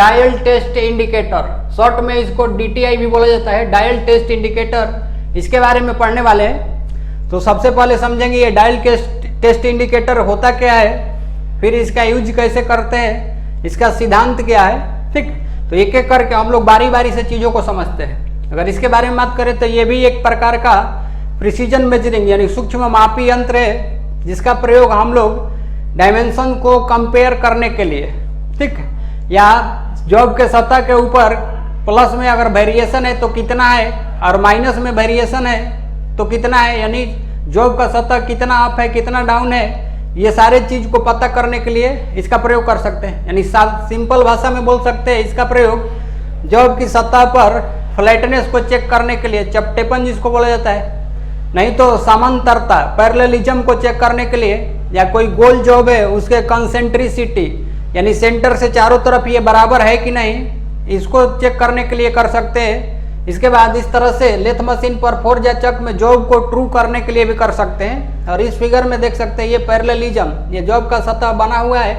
Dial test indicator, short में इसको DTI भी बोला जाता है, डायल टेस्ट इंडिकेटर। इसके बारे में पढ़ने वाले हैं। तो सबसे पहले समझेंगे ये डायल टेस्ट इंडिकेटर होता क्या है, फिर इसका यूज कैसे करते हैं, इसका सिद्धांत क्या है। ठीक, तो एक एक करके हम लोग बारी बारी से चीज़ों को समझते हैं। अगर इसके बारे में बात करें तो ये भी एक प्रकार का प्रिसीजन मेजरिंग यानी सूक्ष्म मापी यंत्र है, जिसका प्रयोग हम लोग डायमेंशन को कंपेयर करने के लिए, ठीक, या जॉब के सतह के ऊपर प्लस में अगर वेरिएशन है तो कितना है और माइनस में वेरिएशन है तो कितना है, यानी जॉब का सतह कितना अप है कितना डाउन है, ये सारे चीज को पता करने के लिए इसका प्रयोग कर सकते हैं। यानी सिंपल भाषा में बोल सकते हैं इसका प्रयोग जॉब की सतह पर फ्लैटनेस को चेक करने के लिए, चपटेपन जिसको बोला जाता है, नहीं तो समांतरता पैरेललिज्म को चेक करने के लिए, या कोई गोल जॉब है उसके कंसेंट्रिसिटी यानी सेंटर से चारों तरफ ये बराबर है कि नहीं, इसको चेक करने के लिए कर सकते हैं। इसके बाद इस तरह से लेथ मशीन पर फोर्ज या चक में जॉब को ट्रू करने के लिए भी कर सकते हैं। और इस फिगर में देख सकते हैं ये पैरेललिज्म, ये जॉब का सतह बना हुआ है,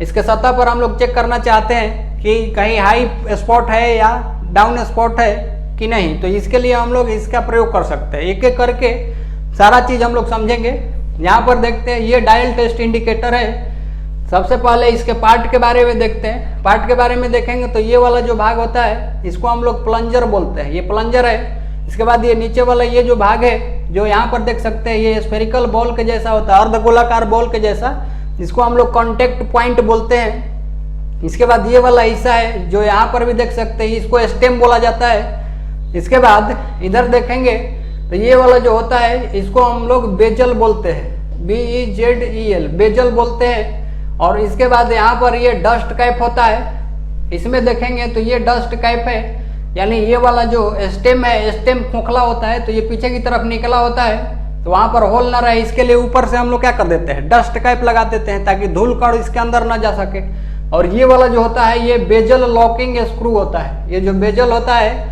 इसके सतह पर हम लोग चेक करना चाहते हैं कि कहीं हाई स्पॉट है या डाउन स्पॉट है कि नहीं, तो इसके लिए हम लोग इसका प्रयोग कर सकते हैं। एक एक करके सारा चीज हम लोग समझेंगे। यहाँ पर देखते हैं ये डायल टेस्ट इंडिकेटर है। सबसे पहले इसके पार्ट के बारे में देखते हैं। पार्ट के बारे में देखेंगे तो ये वाला जो भाग होता है इसको हम लोग प्लंजर बोलते हैं, ये प्लंजर है। इसके बाद ये नीचे वाला ये जो भाग है जो यहाँ पर देख सकते हैं ये स्फेरिकल बॉल के जैसा होता है, अर्धगोलाकार बॉल के जैसा, जिसको हम लोग कॉन्टेक्ट पॉइंट बोलते हैं। इसके बाद ये वाला हिस्सा है जो यहाँ पर भी देख सकते हैं, इसको स्टेम बोला जाता है। इसके बाद इधर देखेंगे तो ये वाला जो होता है इसको हम लोग बेजल बोलते हैं, BEZEL बेजल बोलते हैं। और इसके बाद यहाँ पर ये डस्ट कैप होता है, इसमें देखेंगे तो ये डस्ट कैप है, यानी ये वाला जो स्टेम है, स्टेम खोखला होता है तो ये पीछे की तरफ निकला होता है, तो वहाँ पर होल ना रहे इसके लिए ऊपर से हम लोग क्या कर देते हैं, डस्ट कैप लगा देते हैं ताकि धूल कण इसके अंदर ना जा सके। और ये वाला जो होता है ये बेजल लॉकिंग स्क्रू होता है। ये जो बेजल होता है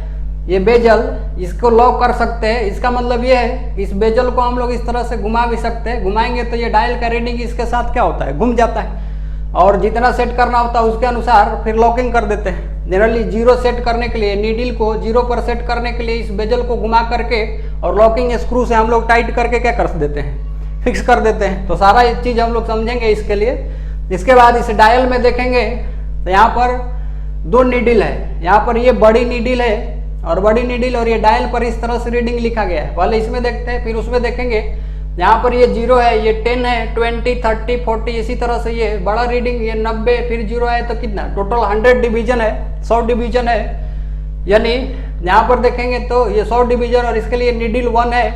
ये बेजल, इसको लॉक कर सकते हैं। इसका मतलब ये है इस बेजल को हम लोग इस तरह से घुमा भी सकते हैं, घुमाएंगे तो ये डायल का रीडिंग इसके साथ क्या होता है, घूम जाता है, और जितना सेट करना होता है उसके अनुसार फिर लॉकिंग कर देते हैं। जनरली 0 सेट करने के लिए, नीडल को 0 पर सेट करने के लिए इस बेजल को घुमा करके और लॉकिंग स्क्रू से हम लोग टाइट करके क्या कर देते हैं, फिक्स कर देते हैं। तो सारा ये चीज हम लोग समझेंगे इसके लिए। इसके बाद इस डायल में देखेंगे तो यहाँ पर 2 नीडल है, यहाँ पर ये बड़ी नीडल है और बड़ी नीडल, और ये डायल पर इस तरह से रीडिंग लिखा गया है। पहले इसमें देखते हैं फिर उसमें देखेंगे। यहाँ पर ये 0 है, ये 10 है, 20, 30, 40, इसी तरह से ये बड़ा रीडिंग, ये 90, फिर 0 है तो कितना, टोटल 100 डिवीजन है, 100 डिवीजन है। यानी यहाँ पर देखेंगे तो ये 100 डिवीजन और इसके लिए नीडल 1 है।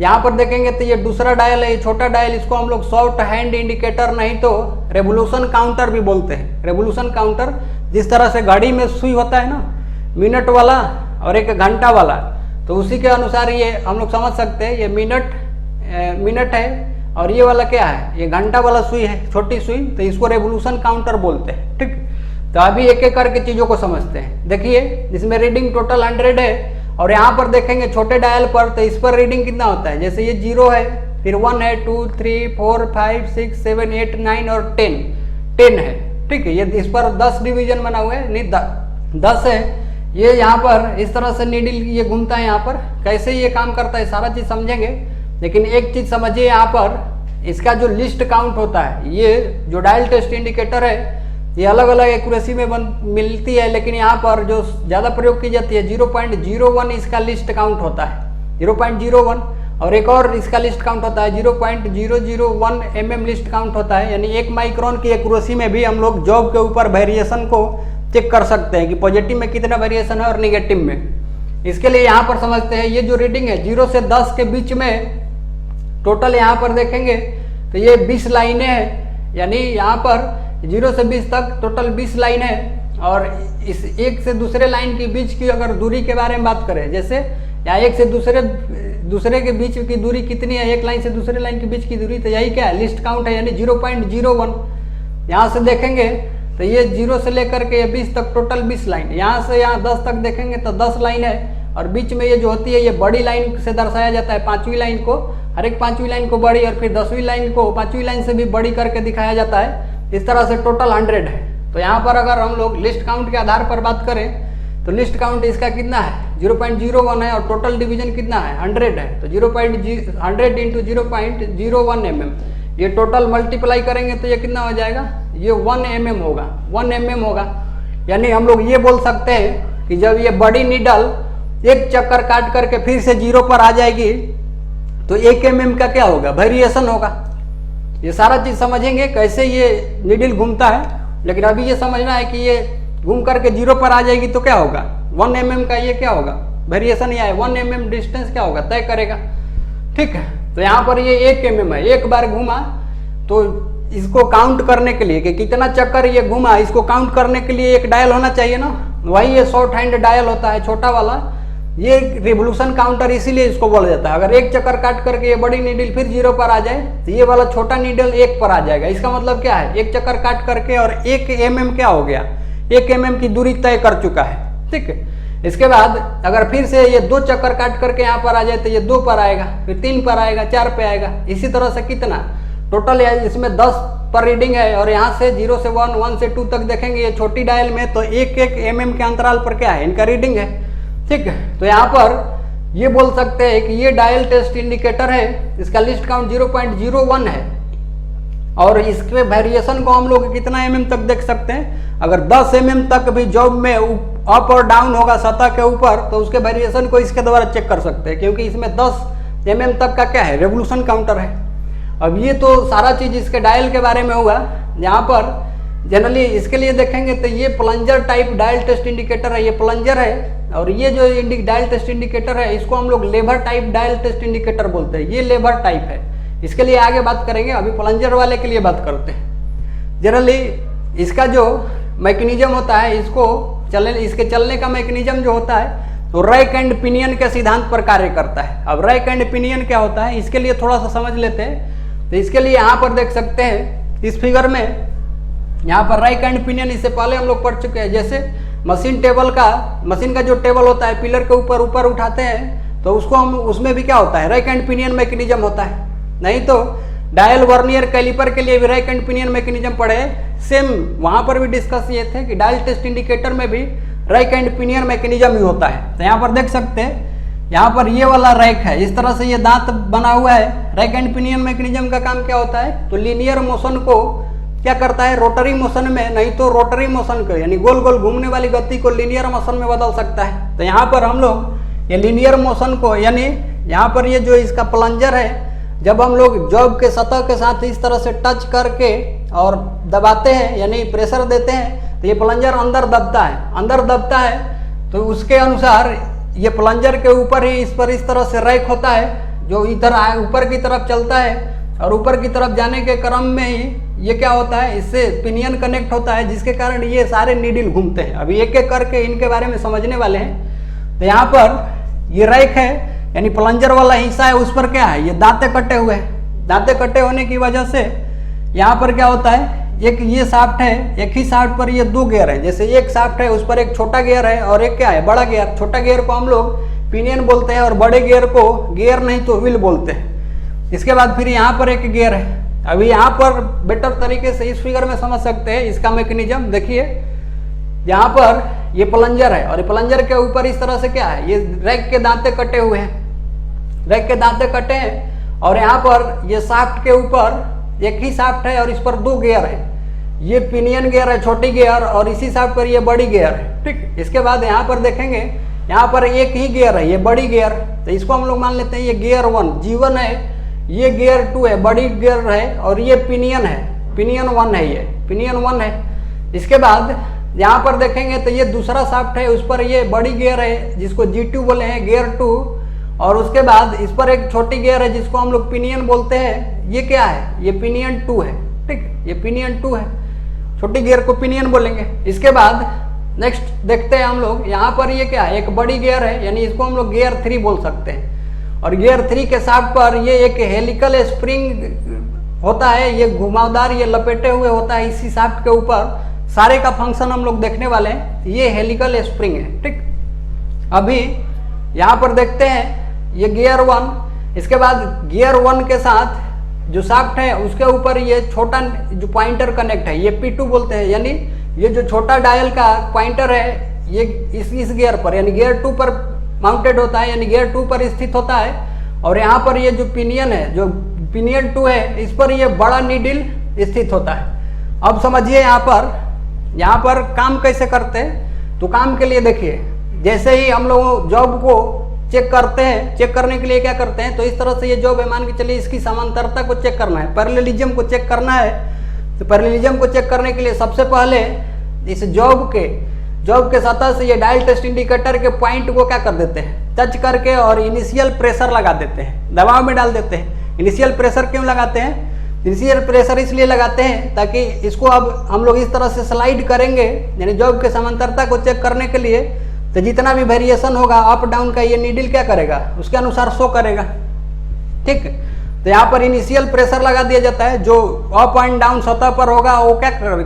यहाँ पर देखेंगे तो ये दूसरा डायल है, ये छोटा डायल, इसको हम लोग सॉफ्ट हैंड इंडिकेटर नहीं तो रेवोल्यूशन काउंटर भी बोलते हैं। रेवोल्यूशन काउंटर जिस तरह से घड़ी में सुई होता है ना, मिनट वाला और एक घंटा वाला, तो उसी के अनुसार ये हम लोग समझ सकते हैं ये मिनट है और ये वाला क्या है, ये घंटा वाला सुई है, छोटी सुई, तो इसको रेवोल्यूशन काउंटर बोलते हैं। ठीक, तो अभी एक एक करके चीजों को समझते हैं। देखिए इसमें रीडिंग टोटल 100 है और यहाँ पर देखेंगे छोटे डायल पर तो इस पर रीडिंग कितना होता है, जैसे ये 0 है, फिर 1 है, 2, 3, 4, 5, 6, 7, 8, 9 और 10 है। ठीक है, ये इस पर 10 डिवीजन बना हुआ है, नहीं 10 है। ये यहाँ पर इस तरह से नीडल ये घूमता है, यहाँ पर कैसे ये काम करता है सारा चीज समझेंगे। लेकिन एक चीज समझिए, यहाँ पर इसका जो लिस्ट काउंट होता है, ये जो डायल टेस्ट इंडिकेटर है ये अलग अलग एक्यूरेसी में मिलती है, लेकिन यहाँ पर जो ज्यादा प्रयोग की जाती है 0.01 इसका लिस्ट काउंट होता है, 0.01। और एक और इसका लिस्ट काउंट होता है 0.001 mm लिस्ट काउंट होता है। यानी 1 माइक्रोन की एक्यूरेसी में भी हम लोग जॉब के ऊपर वेरिएशन को चेक कर सकते हैं कि पॉजिटिव में कितना वेरिएशन है और निगेटिव में। इसके लिए यहाँ पर समझते हैं ये जो रीडिंग है 0 से 10 के बीच में टोटल यहाँ पर देखेंगे तो ये 20 लाइनें हैं। यानी यहाँ पर 0 से 20 तक टोटल 20 लाइन है। और इस एक से दूसरे लाइन के बीच की अगर दूरी के बारे में बात करें, जैसे यहाँ एक से दूसरे के बीच की दूरी कितनी है, एक लाइन से दूसरे लाइन के बीच की दूरी, तो यही क्या है, लिस्ट काउंट है, यानी 0.01। यहाँ से देखेंगे तो ये 0 से लेकर के 20 तक टोटल 20 लाइन, यहाँ से यहाँ 10 तक देखेंगे तो 10 लाइन है। और बीच में ये जो होती है ये बड़ी लाइन से दर्शाया जाता है, 5वीं लाइन को, हर एक 5वीं लाइन को बड़ी और फिर 10वीं लाइन को 5वीं लाइन से भी बड़ी करके दिखाया जाता है। इस तरह से टोटल 100 है। तो तो यहाँ पर अगर हम लोग लिस्ट काउंट के आधार पर बात करें तो लिस्ट काउंट इसका कितना है 0.01 है और टोटल डिवीजन कितना है 100 है। तो 100 इंटू 0.01 mm, ये टोटल मल्टीप्लाई करेंगे तो ये कितना हो जाएगा, ये 1 mm होगा, 1 mm होगा। यानी हम लोग ये बोल सकते हैं कि जब ये बड़ी नीडल एक चक्कर काट करके फिर से 0 पर आ जाएगी तो 1 mm का क्या होगा, वेरिएशन होगा। ये सारा चीज समझेंगे कैसे ये नीडल घूमता है, लेकिन अभी ये समझना है कि ये घूम करके 0 पर आ जाएगी तो क्या होगा, 1 mm का ये क्या होगा, वेरिएशन या 1 mm डिस्टेंस क्या होगा, तय करेगा। ठीक है, तो यहाँ पर ये 1 mm है, एक बार घूमा तो इसको काउंट करने के लिए कि कितना चक्कर ये घूमा, इसको काउंट करने के लिए एक डायल होना चाहिए ना, वही ये शॉर्ट हैंड डायल होता है, छोटा वाला। ये रिवोल्यूशन काउंटर इसीलिए इसको बोला जाता है। अगर एक चक्कर काट करके ये बड़ी नीडल फिर 0 पर आ जाए तो ये वाला छोटा नीडल 1 पर आ जाएगा। इसका मतलब क्या है, एक चक्कर काट करके और 1 mm क्या हो गया, 1 mm की दूरी तय कर चुका है। ठीक है, इसके बाद अगर फिर से ये 2 चक्कर काट करके यहाँ पर आ जाए तो ये 2 पर आएगा, फिर 3 पर आएगा, 4 पे आएगा। इसी तरह से कितना टोटल है, इसमें 10 पर रीडिंग है और यहाँ से 0 से 1, 1 से 2 तक देखेंगे ये छोटी डायल में तो 1-1 mm के अंतराल पर क्या है, इनका रीडिंग है। ठीक है, तो यहाँ पर ये बोल सकते हैं कि ये डायल टेस्ट इंडिकेटर है, इसका लिस्ट काउंट 0.01 है और इसके वेरिएशन को हम लोग कितना mm तक देख सकते हैं। अगर 10 mm तक भी जॉब में अप और डाउन होगा सतह के ऊपर तो उसके वेरिएशन को इसके द्वारा चेक कर सकते हैं, क्योंकि इसमें 10 mm तक का क्या है, रेवोल्यूशन काउंटर है। अब ये तो सारा चीज इसके डायल के बारे में हुआ। यहाँ पर जनरली इसके लिए देखेंगे तो ये plunger type dial test indicator है, ये प्लंजर है। और ये जो डायल टेस्ट इंडिकेटर है इसको हम लोग लेवर टाइप डायल टेस्ट इंडिकेटर बोलते हैं, ये लेवर टाइप है। इसके लिए आगे बात करेंगे, अभी प्लंजर वाले के लिए बात करते हैं। जनरली इसका जो मैकेनिज्म होता है, इसके चलने का मैकेनिज्म जो होता है तो रैक एंड पिनियन के सिद्धांत पर कार्य करता है। अब रैक एंड पिनियन क्या होता है, इसके लिए थोड़ा सा समझ लेते हैं। तो इसके लिए यहाँ पर देख सकते हैं इस फिगर में, यहाँ पर रैक एंड पिनियन इससे पहले हम लोग पढ़ चुके हैं। जैसे मशीन का जो टेबल होता है पिलर के ऊपर उठाते हैं तो उसको हम उसमें भी क्या होता है, रैक एंड पिनियन मैकेनिज्म होता है। नहीं तो डायल वर्नियर कैलिपर के लिए भी रैक एंड पिनियन मैकेनिज्म पढ़े, सेम वहां पर भी डिस्कस ये थे कि डायल टेस्ट इंडिकेटर में भी रैक एंड पिनियन मैकेनिज्म ही होता है। तो यहाँ पर देख सकते हैं, यहाँ पर ये वाला रैक है, इस तरह से ये दांत बना हुआ है। रैक एंड पिनियन मैकेनिज्म का काम क्या होता है, तो लीनियर मोशन को क्या करता है, रोटरी मोशन में, नहीं तो रोटरी मोशन को यानी गोल गोल घूमने वाली गति को लीनियर मोशन में बदल सकता है। तो यहाँ पर हम लोग ये लीनियर मोशन को, यानी यहाँ पर ये जो इसका प्लंजर है, जब हम लोग जॉब के सतह के साथ इस तरह से टच करके और दबाते हैं यानी प्रेशर देते हैं तो ये प्लंजर अंदर दबता है। तो उसके अनुसार ये प्लंजर के ऊपर ही इस तरह से रैक होता है जो इधर ऊपर की तरफ चलता है और ऊपर की तरफ जाने के क्रम में ही ये क्या होता है, इससे पिनियन कनेक्ट होता है, जिसके कारण ये सारे नीडल घूमते हैं। अभी एक एक करके इनके बारे में समझने वाले हैं। तो यहाँ पर ये रैक है यानी प्लंजर वाला हिस्सा है, उस पर क्या है, ये दांते कटे हुए हैं। दांते कटे होने की वजह से यहाँ पर क्या होता है, एक ये शाफ्ट है, एक ही शाफ्ट पर ये 2 गियर है। जैसे एक शाफ्ट है उस पर एक छोटा गियर है और एक क्या है, बड़ा गियर। छोटा गियर को हम लोग पिनियन बोलते हैं और बड़े गियर को गियर नहीं तो व्हील बोलते हैं। इसके बाद फिर यहाँ पर एक गियर है। अभी यहाँ पर बेटर तरीके से इस फिगर में समझ सकते हैं इसका मैकेनिज्म। देखिए यहाँ पर ये प्लंजर है और प्लंजर के ऊपर इस तरह से क्या है, ये रैक के दांते कटे हुए हैं, रैक के दांते कटे हैं और यहाँ पर ये शाफ्ट के ऊपर एक ही शाफ्ट है और इस पर 2 गियर है। ये पिनियन गियर है, छोटी गियर, और इसी शाफ्ट पर ये बड़ी गियर है। ठीक, इसके बाद यहाँ पर देखेंगे यहाँ पर एक ही गियर है, ये बड़ी गियर। तो इसको हम लोग मान लेते हैं ये गियर 1 G1 है, ये गियर 2 है, बड़ी गियर है, और ये पिनियन है, पिनियन 1 है, ये पिनियन 1 है। इसके बाद यहाँ पर देखेंगे तो ये दूसरा शाफ्ट है, उस पर ये बड़ी गियर है जिसको G2 बोले हैं, गियर 2, और उसके बाद इस पर एक छोटी गियर है जिसको हम लोग पिनियन बोलते हैं। ये क्या है, ये पिनियन 2 है। ठीक, ये पिनियन 2 है, छोटी गियर को पिनियन बोलेंगे। इसके बाद नेक्स्ट देखते हैं हम लोग, यहाँ पर ये क्या है, एक बड़ी गियर है यानी इसको हम लोग गियर 3 बोल सकते हैं। और गियर 3 के शाफ्ट पर ये एक हेलिकल स्प्रिंग होता है, ये घुमावदार, ये लपेटे हुए होता है इसी शाफ्ट के ऊपर। सारे का फंक्शन हम लोग देखने वाले हैं। ये हेलिकल स्प्रिंग है। ठीक, अभी यहाँ पर देखते हैं ये गियर 1। इसके बाद गियर 1 के साथ जो शाफ्ट है उसके ऊपर ये छोटा जो पॉइंटर कनेक्ट है, ये P2 बोलते हैं, यानी ये जो छोटा डायल का पॉइंटर है ये इस गियर पर यानी गियर 2 पर माउंटेड होता है, यानी गियर 2 पर स्थित होता है। और यहाँ पर ये जो पिनियन है, जो पिनियन 2 है, इस पर ये बड़ा नीडल स्थित होता है। अब समझिए यहाँ पर काम कैसे करते हैं। तो काम के लिए देखिए, जैसे ही हम लोग जॉब को चेक करते हैं, चेक करने के लिए क्या करते हैं, तो इस तरह से ये जॉब है, मान के चलिए इसकी समांतरता को चेक करना है, पैरेललिज्म को चेक करना है। तो पैरेललिज्म को चेक करने के लिए सबसे पहले इस जॉब के सतह से ये डायल टेस्ट इंडिकेटर के पॉइंट को क्या कर देते हैं, टच करके और इनिशियल प्रेशर लगा देते हैं, दबाव में डाल देते हैं। इनिशियल प्रेशर क्यों लगाते हैं? इनिशियल प्रेशर इसलिए लगाते हैं ताकि इसको अब हम लोग इस तरह से स्लाइड करेंगे, यानी जॉब के समांतरता को चेक करने के लिए, तो जितना भी वेरिएशन होगा अप डाउन का ये नीडल क्या करेगा, उसके अनुसार शो करेगा। ठीक, तो यहाँ पर इनिशियल प्रेशर लगा दिया जाता है, जो अप एंड डाउन सतह पर होगा वो क्या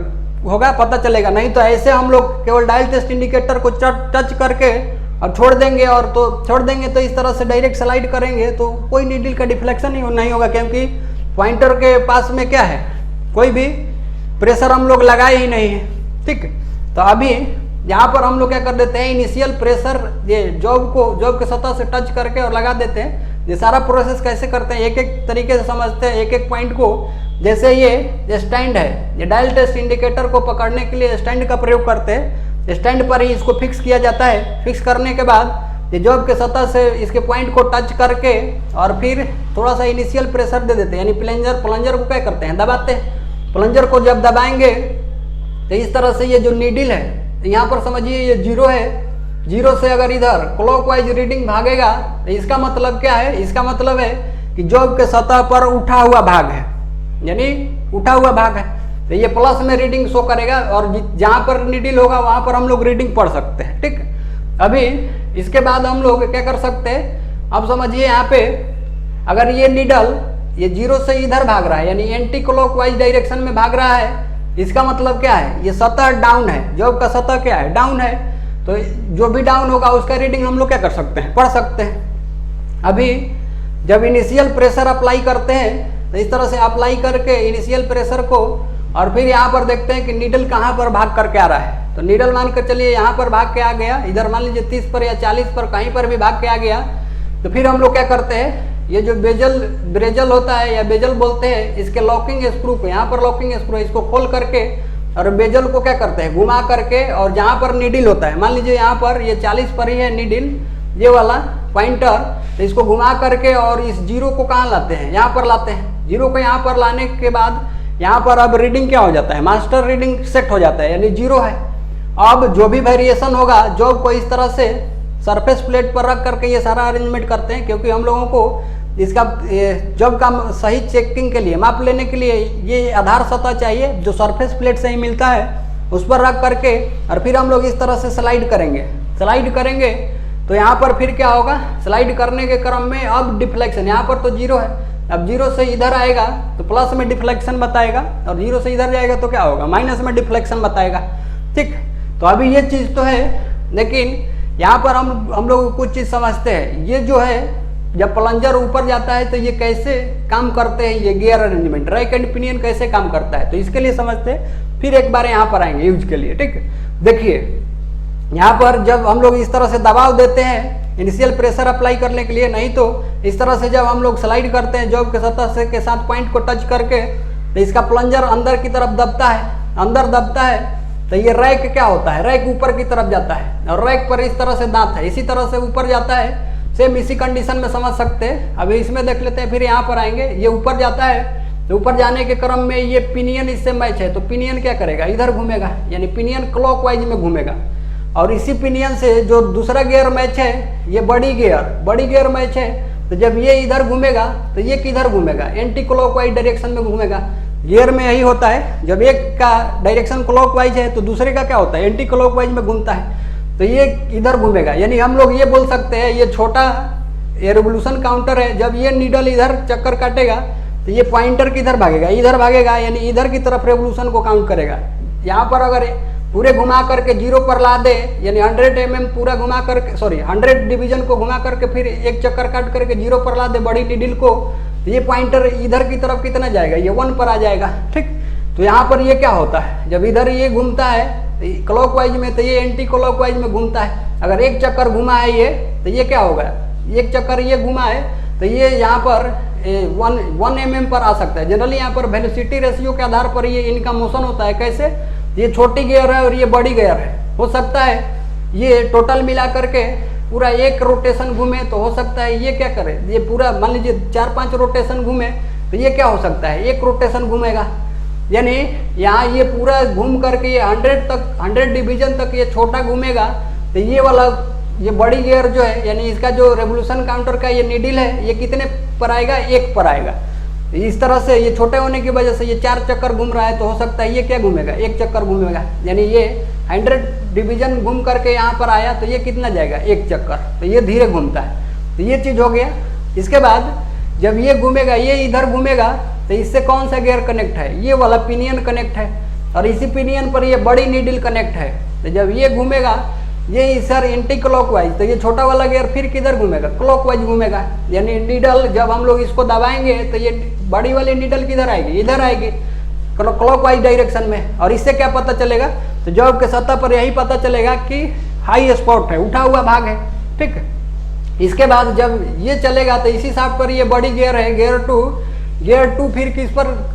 होगा पता चलेगा। नहीं तो ऐसे हम लोग केवल डायल टेस्ट इंडिकेटर को टच करके और छोड़ देंगे तो इस तरह से डायरेक्ट स्लाइड करेंगे तो कोई नीडल का डिफ्लेक्शन ही नहीं होगा, क्योंकि पॉइंटर के पास में क्या है, कोई भी प्रेशर हम लोग लगाए ही नहीं है। ठीक, तो अभी यहाँ पर हम लोग क्या कर देते हैं, इनिशियल प्रेशर ये जॉब के सतह से टच करके और लगा देते हैं। ये सारा प्रोसेस कैसे करते हैं एक एक तरीके से समझते हैं, एक एक पॉइंट को। जैसे ये स्टैंड है, ये डायल टेस्ट इंडिकेटर को पकड़ने के लिए स्टैंड का प्रयोग करते हैं। स्टैंड पर ही इसको फिक्स किया जाता है। फिक्स करने के बाद ये जॉब के सतह से इसके पॉइंट को टच करके और फिर थोड़ा सा इनिशियल प्रेशर दे देते हैं, यानी प्लंजर को क्या करते हैं, दबाते हैं। प्लंजर को जब दबाएंगे तो इस तरह से ये जो नीडल है, यहाँ पर समझिए ये 0 है, 0 से अगर इधर क्लॉकवाइज रीडिंग भागेगा तो इसका मतलब क्या है, इसका मतलब है कि जॉब के सतह पर उठा हुआ भाग है, यानी उठा हुआ भाग है, तो ये प्लस में रीडिंग शो करेगा और जहां पर नीडल होगा वहां पर हम लोग रीडिंग पढ़ सकते हैं। ठीक, अभी इसके बाद हम लोग क्या कर सकते हैं, अब समझिए यहाँ पे अगर ये नीडल ये 0 से इधर भाग रहा है, यानी एंटी क्लॉकवाइज डायरेक्शन में भाग रहा है, इसका मतलब क्या है, ये सतह डाउन है, जॉब का सतह क्या है, डाउन है। तो जो भी डाउन होगा उसका रीडिंग हम लोग क्या कर सकते हैं, पढ़ सकते हैं। अभी जब इनिशियल प्रेशर अप्लाई करते हैं तो इस तरह से अप्लाई करके इनिशियल प्रेशर को, और फिर यहाँ पर देखते हैं कि नीडल कहाँ पर भाग करके आ रहा है। तो नीडल मान कर चलिए यहाँ पर भाग के आ गया, इधर मान लीजिए 30 पर या 40 पर कहीं पर भी भाग के आ गया। तो फिर हम लोग क्या करते हैं, ये जो ब्रेजल होता है या बेजल बोलते हैं, इसके लॉकिंग स्क्रू को, यहाँ पर लॉकिंग स्क्रू है, इसको खोल करके और बेजल को क्या करते हैं, घुमा करके, और जहाँ पर नीडल होता है, मान लीजिए यहाँ पर ये 40 पर ही है नीडल, ये वाला पॉइंटर, तो इसको घुमा करके और इस 0 को कहाँ लाते हैं, यहाँ पर लाते हैं। 0 को यहाँ पर लाने के बाद यहाँ पर अब रीडिंग क्या हो जाता है, मास्टर रीडिंग सेट हो जाता है, यानी 0 है। अब जो भी वेरिएशन होगा जॉब को इस तरह से सरफेस प्लेट पर रख करके ये सारा अरेंजमेंट करते हैं, क्योंकि हम लोगों को इसका जॉब का सही चेकिंग के लिए, माप लेने के लिए ये आधार सतह चाहिए जो सरफेस प्लेट से ही मिलता है, उस पर रख करके और फिर हम लोग इस तरह से स्लाइड करेंगे। तो यहाँ पर फिर क्या होगा, स्लाइड करने के क्रम में अब डिफ्लेक्शन, यहाँ पर तो 0 है, अब 0 से इधर आएगा तो प्लस में डिफ्लेक्शन बताएगा, और 0 से इधर जाएगा तो क्या होगा, माइनस में डिफ्लेक्शन बताएगा। ठीक, तो अभी ये चीज़ तो है, लेकिन यहाँ पर हम लोग कुछ चीज़ समझते हैं। ये जो है जब प्लंजर ऊपर जाता है तो ये कैसे काम करते हैं, ये gear arrangement, rack and pinion कैसे काम करता है, तो इसके लिए समझते हैं। फिर एक बार यहाँ पर आएंगे यूज के लिए। ठीक, देखिए यहाँ पर जब हम लोग इस तरह से दबाव देते हैं इनिशियल प्रेशर अप्लाई करने के लिए, नहीं तो इस तरह से जब हम लोग स्लाइड करते हैं जॉब के सतह से के साथ पॉइंट को टच करके, तो इसका प्लंजर अंदर की तरफ दबता है, तो ये रैक क्या होता है, रैक ऊपर की तरफ जाता है, और रैक पर इस तरह से दांत है, इसी तरह से ऊपर जाता है। सेम इसी कंडीशन में समझ सकते हैं। अभी इसमें देख लेते हैं, फिर यहाँ पर आएंगे, ये ऊपर जाता है, तो ऊपर जाने के क्रम में ये पिनियन इससे मैच है, तो पिनियन क्या करेगा, इधर घूमेगा, यानी पिनियन क्लॉकवाइज में घूमेगा। और इसी पिनियन से जो दूसरा गियर मैच है, ये बड़ी गियर मैच है, तो जब ये इधर घूमेगा तो ये किधर घूमेगा, एंटी क्लॉकवाइज डायरेक्शन में घूमेगा। गियर में यही होता है, जब एक का डायरेक्शन क्लॉकवाइज है तो दूसरे का क्या होता है, एंटी क्लॉकवाइज में घूमता है, तो ये इधर घूमेगा। यानी हम लोग ये बोल सकते हैं, ये छोटा ये रिवोल्यूशन काउंटर है, जब ये नीडल इधर चक्कर काटेगा तो ये पॉइंटर किधर भागेगा, इधर भागेगा, यानी इधर की तरफ रेवोल्यूशन को काउंट करेगा। यहाँ पर अगर पूरे घुमा करके 0 पर ला दे, यानी 100 mm पूरा घुमा करके 100 डिवीजन को घुमा करके फिर एक चक्कर काट करके 0 पर ला दे बड़ी नीडल को, तो ये पॉइंटर इधर की तरफ कितना जाएगा, ये 1 पर आ जाएगा। ठीक, तो यहाँ पर ये क्या होता है, जब इधर ये घूमता है क्लॉकवाइज में तो ये एंटी क्लॉकवाइज में घूमता है। अगर एक चक्कर घुमा है ये तो ये क्या होगा, एक चक्कर ये घुमा है तो ये यहाँ पर 1 mm पर आ सकता है। जनरली यहाँ पर वेलोसिटी रेशियो के आधार पर ये इनका मोशन होता है। कैसे, ये छोटी गियर है और ये बड़ी गियर है। हो सकता है ये टोटल मिला करके पूरा एक रोटेशन घूमे तो हो सकता है ये क्या करे, ये पूरा मान लीजिए 4-5 रोटेशन घूमे तो ये क्या हो सकता है, एक रोटेशन घूमेगा। यानी यहाँ ये पूरा घूम करके ये 100 डिवीजन तक ये छोटा घूमेगा तो ये वाला ये बड़ी गियर जो है यानी इसका जो रेवोल्यूशन काउंटर का ये नीडल है ये कितने पर आएगा, 1 पर आएगा। इस तरह से ये छोटे होने की वजह से ये 4 चक्कर घूम रहा है तो हो सकता है ये क्या घूमेगा, 1 चक्कर घूमेगा। यानी ये 100 डिवीजन घूम करके यहाँ पर आया तो ये कितना जाएगा, 1 चक्कर। तो ये धीरे घूमता है। तो ये चीज़ हो गया। इसके बाद जब ये घूमेगा, ये इधर घूमेगा तो इससे कौन सा गियर कनेक्ट है, ये वाला पिनियन कनेक्ट है और इसी पिनियन पर ये बड़ी नीडल कनेक्ट है। तो जब ये घूमेगा ये सर एंटी क्लॉकवाइज तो ये छोटा वाला गियर फिर किधर घूमेगा, क्लॉकवाइज घूमेगा। यानी नीडल जब हम लोग इसको दबाएंगे तो ये बड़ी वाली नीडल किधर आएगी, इधर आएगी क्लॉकवाइज डायरेक्शन में। और इससे क्या पता चलेगा, तो जॉब के सतह पर यही पता चलेगा कि हाई स्पॉट है, उठा हुआ भाग है। ठीक है, इसके बाद जब ये चलेगा तो इसी साथ पर ये बड़ी गियर है, गियर टू फिर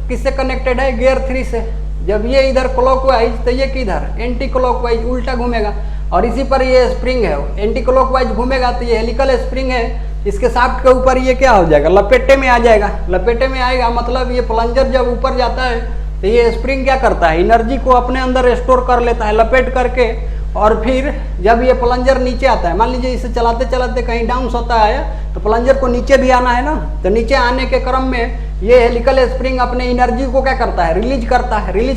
किससे कनेक्टेड है, गियर 3 से। जब ये इधर क्लॉकवाइज तो ये किधर एंटी क्लॉकवाइज उल्टा घूमेगा। और इसी पर ये स्प्रिंग है, एंटी क्लॉकवाइज घूमेगा तो ये हेलिकल स्प्रिंग है, इसके शाफ्ट के ऊपर ये क्या हो जाएगा, लपेटे में आ जाएगा। लपेटे में आएगा मतलब ये प्लंजर जब ऊपर जाता है तो ये स्प्रिंग क्या करता है, एनर्जी को अपने अंदर स्टोर कर लेता है लपेट करके। और फिर जब ये प्लंजर नीचे आता है, मान लीजिए इसे चलाते चलाते कहीं डाउन होता है तो प्लंजर को नीचे भी आना है ना, तो नीचे आने के क्रम में ये हेलिकल स्प्रिंग अपने एनर्जी को क्या करता है, रिलीज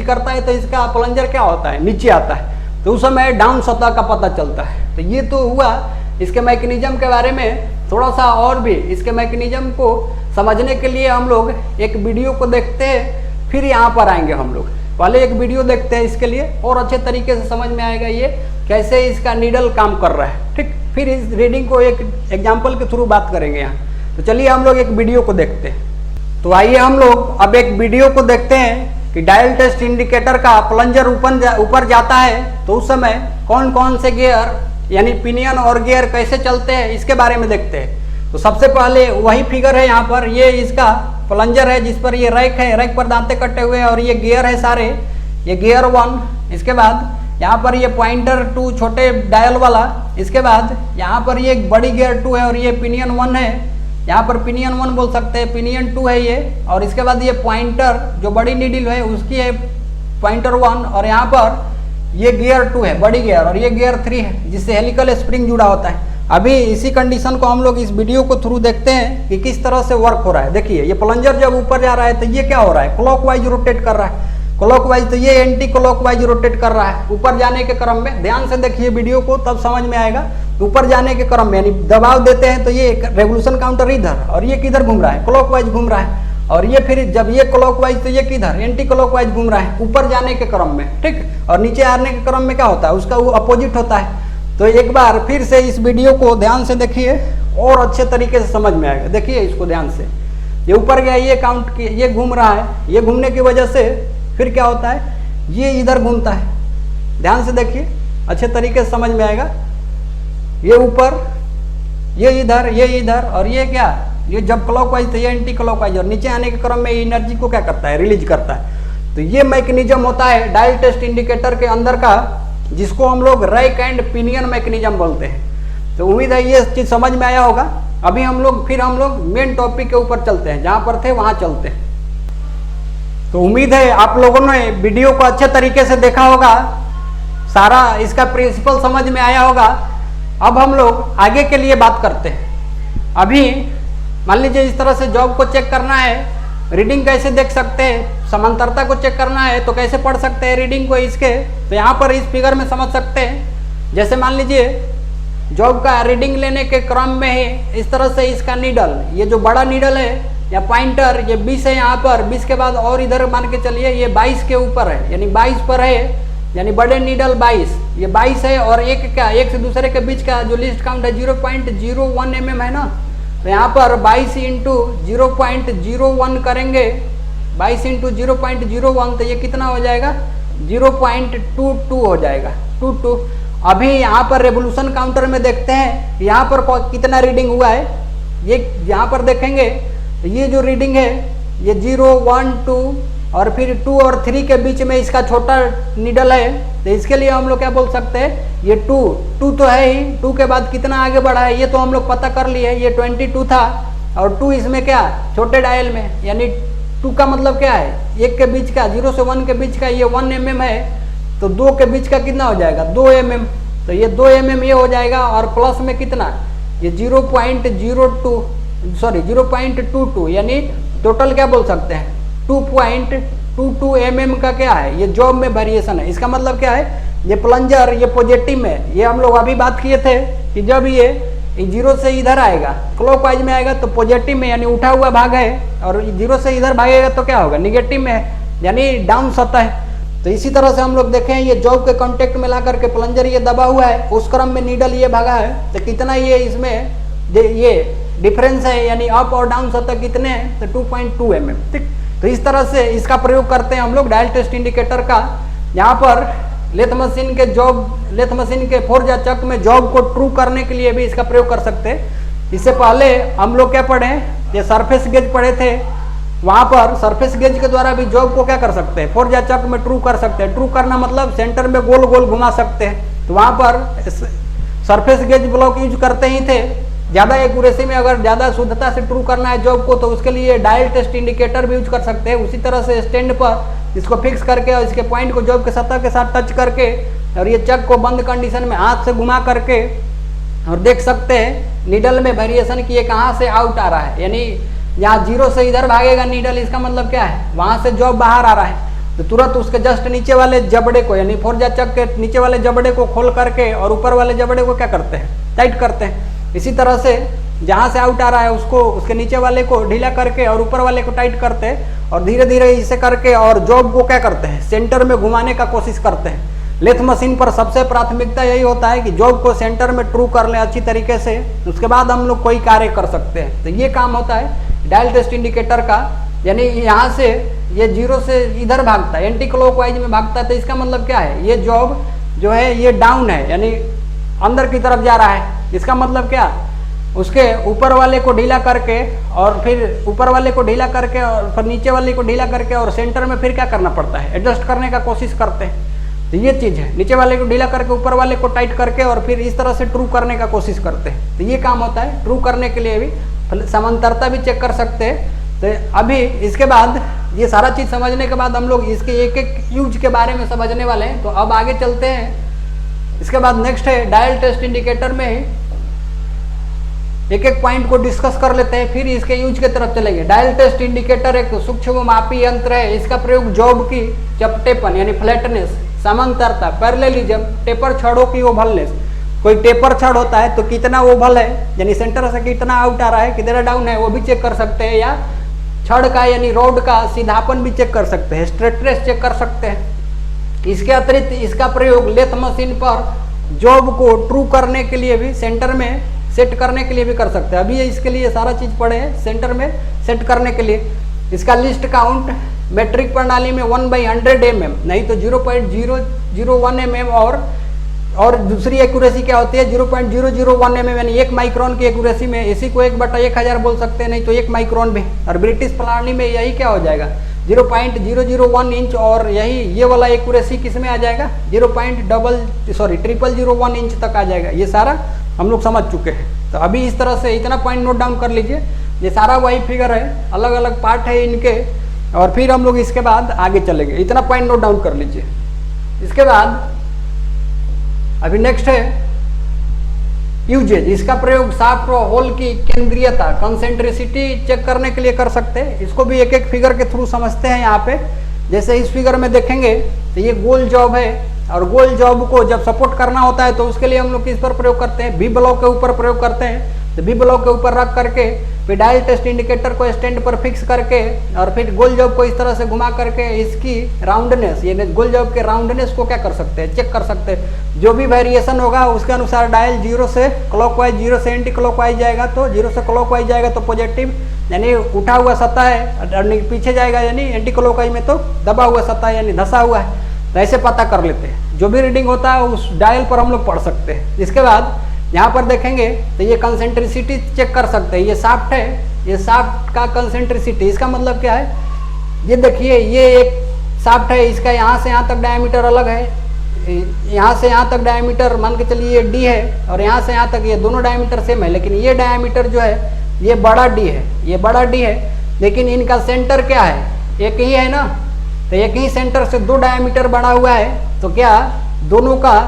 करता है तो इसका प्लंजर क्या होता है, नीचे आता है। तो उस समय डाउन सतह का पता चलता है। तो ये तो हुआ इसके मैकेनिज्म के बारे में। थोड़ा सा और भी इसके मैकेनिज्म को समझने के लिए हम लोग एक वीडियो को देखते हैं, फिर यहाँ पर आएंगे हम लोग। पहले एक वीडियो देखते हैं इसके लिए और अच्छे तरीके से समझ में आएगा ये कैसे इसका नीडल काम कर रहा है। ठीक, फिर इस रीडिंग को एक एग्जाम्पल के थ्रू बात करेंगे यहाँ। तो चलिए हम लोग एक वीडियो को देखते हैं। तो आइए हम लोग अब एक वीडियो को देखते हैं कि डायल टेस्ट इंडिकेटर का प्लंजर ऊपर जाता है तो उस समय कौन कौन से गियर यानी पिनियन और गियर कैसे चलते हैं इसके बारे में देखते हैं। तो सबसे पहले वही फिगर है यहाँ पर, ये इसका प्लंजर है जिस पर ये रैक है, रैक पर दांते कटे हुए हैं और ये गियर है सारे, ये गियर 1। इसके बाद यहाँ पर ये पॉइंटर 2 छोटे डायल वाला। इसके बाद यहाँ पर ये बड़ी गियर 2 है और ये पिनियन 1 है, यहाँ पर पिनियन 1 बोल सकते हैं, पिनियन 2 है ये। और इसके बाद ये पॉइंटर जो बड़ी नीडल है उसकी है पॉइंटर 1 और यहाँ पर ये गियर 2 है बड़ी गियर और ये गियर 3 है जिससे हेलिकल स्प्रिंग जुड़ा होता है। अभी इसी कंडीशन को हम लोग इस वीडियो को थ्रू देखते हैं कि किस तरह से वर्क हो रहा है। देखिए ये प्लंजर जब ऊपर जा रहा है तो ये क्या हो रहा है, क्लॉकवाइज रोटेट कर रहा है, क्लॉकवाइज तो ये एंटी क्लॉकवाइज रोटेट कर रहा है ऊपर जाने के क्रम में। ध्यान से देखिए वीडियो को तब समझ में आएगा। ऊपर जाने के क्रम में यानी दबाव देते हैं तो ये रेवोल्यूशन काउंटर इधर और ये किधर घूम रहा है, क्लॉकवाइज घूम रहा है। और ये फिर जब ये क्लॉकवाइज तो ये किधर एंटी क्लॉकवाइज घूम रहा है ऊपर जाने के क्रम में। ठीक, और नीचे आने के क्रम में क्या होता है, उसका वो अपोजिट होता है। तो एक बार फिर से इस वीडियो को ध्यान से देखिए और अच्छे तरीके से समझ में आएगा। देखिए इसको ध्यान से, ये ऊपर गया, ये काउंट ये घूम रहा है, ये घूमने की वजह से फिर क्या होता है, ये इधर घूमता है। ध्यान से देखिए अच्छे तरीके से समझ में आएगा। ये ऊपर, ये इधर और ये क्या, ये जब क्लॉकवाइज तो ये एंटी क्लॉकवाइज और नीचे आने के क्रम में एनर्जी को क्या करता है, रिलीज करता है। तो ये मैकेनिज्म होता है डायल टेस्ट इंडिकेटर के अंदर का, जिसको हम लोग रैक एंड पिनियन मैकेनिज्म बोलते हैं। तो उम्मीद है ये चीज समझ में आया होगा। अभी हम लोग मेन टॉपिक के ऊपर चलते हैं, जहां पर थे वहां चलते हैं। तो उम्मीद है आप लोगों ने वीडियो को अच्छे तरीके से देखा होगा, सारा इसका प्रिंसिपल समझ में आया होगा। अब हम लोग आगे के लिए बात करते हैं। अभी मान लीजिए इस तरह से जॉब को चेक करना है, रीडिंग कैसे देख सकते हैं, समांतरता को चेक करना है तो कैसे पढ़ सकते हैं रीडिंग को इसके, तो यहाँ पर इस फिगर में समझ सकते हैं। जैसे मान लीजिए जॉब का रीडिंग लेने के क्रम में ही इस तरह से इसका नीडल, ये जो बड़ा नीडल है या पॉइंटर, ये 20 है यहाँ पर, 20 के बाद और इधर मान के चलिए ये 22 के ऊपर है, यानी 22 पर है, यानी बड़े नीडल 22, ये 22 है। और एक से दूसरे के बीच का जो लिस्ट काउंट है 0.01 mm है ना, तो यहाँ पर 22 × 0.01 करेंगे, 22 इंटू 0.01 तो ये कितना हो जाएगा 0.22 हो जाएगा 22। अभी यहाँ पर रेवोल्यूशन काउंटर में देखते हैं यहाँ पर कितना रीडिंग हुआ है। ये यहाँ पर देखेंगे ये जो रीडिंग है ये 0, 1, 2 और फिर 2 और 3 के बीच में इसका छोटा नीडल है, तो इसके लिए हम लोग क्या बोल सकते हैं ये 2 तो है ही, 2 के बाद कितना आगे बढ़ा है ये तो हम लोग पता कर लिए, ये 22 था और 2 इसमें क्या छोटे डायल में, यानी 2 का मतलब क्या है 1 के बीच का 0 से 1 के बीच का ये 1 mm है, तो 2 के बीच का कितना हो जाएगा 2 mm, तो ये 2 mm ये हो जाएगा और प्लस में कितना ये 0.22 यानी टोटल क्या बोल सकते हैं 2.22 mm का क्या है ये जॉब में वेरिएशन है। इसका मतलब क्या है ये प्लंजर ये पॉजिटिव में, ये हम लोग अभी बात किए थे कि जब ये 0 से इधर आएगा क्लॉकवाइज में आएगा तो पॉजिटिव में यानी उठा हुआ भाग है, और 0 से इधर भागेगा तो क्या होगा निगेटिव में यानी डाउन सतह है। तो इसी तरह से हम लोग देखें ये जॉब के कांटेक्ट में ला करके प्लंजर ये दबा हुआ है, उस क्रम में नीडल ये भागा है, तो कितना ये इसमें ये डिफरेंस है यानी अप और डाउन सतह कितने हैं तो 2.2 mm। ठीक, तो इस तरह से इसका प्रयोग करते हैं हम लोग डायल टेस्ट इंडिकेटर का। यहाँ पर लेथ मशीन के फोर्जा चक में जॉब को ट्रू करने के लिए भी इसका प्रयोग कर सकते हैं। इससे पहले हम लोग क्या पढ़े ये सरफेस गेज पढ़े थे, वहां पर सरफेस गेज के द्वारा भी जॉब को क्या कर सकते हैं फोर्जा चक में ट्रू कर सकते हैं। ट्रू करना मतलब सेंटर में गोल गोल घुमा सकते हैं, तो वहां पर सरफेस गेज ब्लॉक यूज करते ही थे। ज़्यादा एक्यूरेसी में अगर ज़्यादा शुद्धता से ट्रू करना है जॉब को तो उसके लिए डायल टेस्ट इंडिकेटर भी यूज कर सकते हैं। उसी तरह से स्टैंड पर इसको फिक्स करके और इसके पॉइंट को जॉब के सतह के साथ टच करके और ये चक को बंद कंडीशन में हाथ से घुमा करके और देख सकते हैं नीडल में वेरिएशन की ये कहाँ से आउट आ रहा है, यानी यहाँ 0 से इधर भागेगा नीडल, इसका मतलब क्या है वहाँ से जॉब बाहर आ रहा है तो तुरंत उसके जस्ट नीचे वाले जबड़े को यानी फोर्जा चक के नीचे वाले जबड़े को खोल करके और ऊपर वाले जबड़े को क्या करते हैं टाइट करते हैं। इसी तरह से जहाँ से आउट आ रहा है उसको उसके नीचे वाले को ढीला करके और ऊपर वाले को टाइट करते हैं और धीरे धीरे इसे करके और जॉब को क्या करते हैं सेंटर में घुमाने का कोशिश करते हैं। लेथ मशीन पर सबसे प्राथमिकता यही होता है कि जॉब को सेंटर में ट्रू कर लें अच्छी तरीके से, उसके बाद हम लोग कोई कार्य कर सकते हैं। तो ये काम होता है डायल टेस्ट इंडिकेटर का, यानी यहाँ से ये 0 से इधर भागता है एंटी क्लॉकवाइज में भागता है, तो इसका मतलब क्या है ये जॉब जो है ये डाउन है यानी अंदर की तरफ जा रहा है। इसका मतलब क्या उसके ऊपर वाले को ढीला करके और फिर ऊपर वाले को ढीला करके और फिर नीचे वाले को ढीला करके और सेंटर में फिर क्या करना पड़ता है एडजस्ट करने का कोशिश करते हैं। तो ये चीज़ है, नीचे वाले को ढीला करके ऊपर वाले को टाइट करके और फिर इस तरह से ट्रू करने का कोशिश करते हैं। तो ये काम होता है। ट्रू करने के लिए भी समांतरता भी चेक कर सकते हैं। तो अभी इसके बाद ये सारा चीज़ समझने के बाद हम लोग इसके एक एक यूज के बारे में समझने वाले हैं। तो अब आगे चलते हैं। इसके बाद नेक्स्ट है डायल टेस्ट इंडिकेटर में एक एक पॉइंट को डिस्कस कर लेते हैं, फिर इसके यूज के तरफ चलेंगे। डायल टेस्ट इंडिकेटर एक सूक्ष्म मापी यंत्र है। इसका प्रयोग जॉब की चपटेपन यानी फ्लैटनेस, समांतरता, पैरेललिज्म, टेपर छड़ों की ओवलनेस। कोई टेपर छड़ होता है तो कितना ओवल है यानी सेंटर से कितना आउट आ रहा है कितना डाउन है वो भी चेक कर सकते हैं, या छड़ का यानी रोड का सीधापन भी चेक कर सकते हैं, स्ट्रेटनेस चेक कर सकते हैं। इसके अतिरिक्त इसका प्रयोग लेथ मशीन पर जॉब को ट्रू करने के लिए भी सेंटर में सेट करने के लिए भी कर सकते हैं। अभी इसके लिए सारा चीज़ पड़े हैं सेंटर में सेट करने के लिए। इसका लिस्ट काउंट मेट्रिक प्रणाली में 1/100 mm नहीं तो 0.001 mm और दूसरी एक्यूरेसी क्या होती है 0.001 mm यानी 1 माइक्रोन की एक्यूरेसी में इसी को 1/1000 बोल सकते हैं, नहीं तो 1 माइक्रोन भी। और ब्रिटिश प्रणाली में यही क्या हो जाएगा 0.001 इंच, और यही ये वाला एक्यूरेसी किस में आ जाएगा 0.001 इंच तक आ जाएगा। ये सारा हम लोग समझ चुके हैं। तो अभी इस तरह से इतना पॉइंट नोट डाउन कर लीजिए। ये सारा वही फिगर है, अलग अलग पार्ट है इनके, और फिर हम लोग इसके बाद आगे चलेंगे। इतना पॉइंट नोट डाउन कर लीजिए। इसके बाद अभी नेक्स्ट है यूजेज। इसका प्रयोग शाफ्ट और होल की केंद्रीयता कंसेंट्रिसिटी चेक करने के लिए कर सकते हैं। इसको भी एक एक फिगर के थ्रू समझते हैं। यहाँ पे जैसे इस फिगर में देखेंगे तो ये गोल जॉब है, और गोल जॉब को जब सपोर्ट करना होता है तो उसके लिए हम लोग किस पर प्रयोग करते हैं बी ब्लॉक के ऊपर प्रयोग करते हैं। तो बी ब्लॉक के ऊपर रख करके फिर डायल टेस्ट इंडिकेटर को स्टैंड पर फिक्स करके और फिर गोल जॉब को इस तरह से घुमा करके इसकी राउंडनेस यानी गोल जॉब के राउंडनेस को क्या कर सकते हैं चेक कर सकते हैं। जो भी वेरिएशन होगा उसके अनुसार डायल 0 से क्लॉकवाइज 0 से एंटी क्लॉकवाइज जाएगा, तो 0 से क्लॉकवाइज जाएगा तो पॉजिटिव, यानी उठा हुआ सतह है, और पीछे जाएगा यानी एंटी क्लॉकवाइज में तो दबा हुआ सतह है यानी धंसा हुआ है। तो ऐसे पता कर लेते हैं, जो भी रीडिंग होता है उस डायल पर हम लोग पढ़ सकते हैं। इसके बाद यहाँ पर देखेंगे तो ये कंसेंट्रिसिटी चेक कर सकते हैं। ये शाफ्ट है, ये शाफ्ट का कंसेंट्रिसिटी, इसका मतलब क्या है, ये देखिए ये एक शाफ्ट है, इसका यहाँ से यहाँ तक डायमीटर अलग है, यहाँ से यहाँ तक डायमीटर मान के चलिए ये डी है, और यहाँ से यहाँ तक ये दोनों डायमीटर सेम है, लेकिन ये डायमीटर जो है ये बड़ा डी है, ये बड़ा डी है, लेकिन इनका सेंटर क्या है, एक ही है ना। तो एक ही सेंटर से दो डायमीटर बड़ा हुआ है, तो क्या दोनों का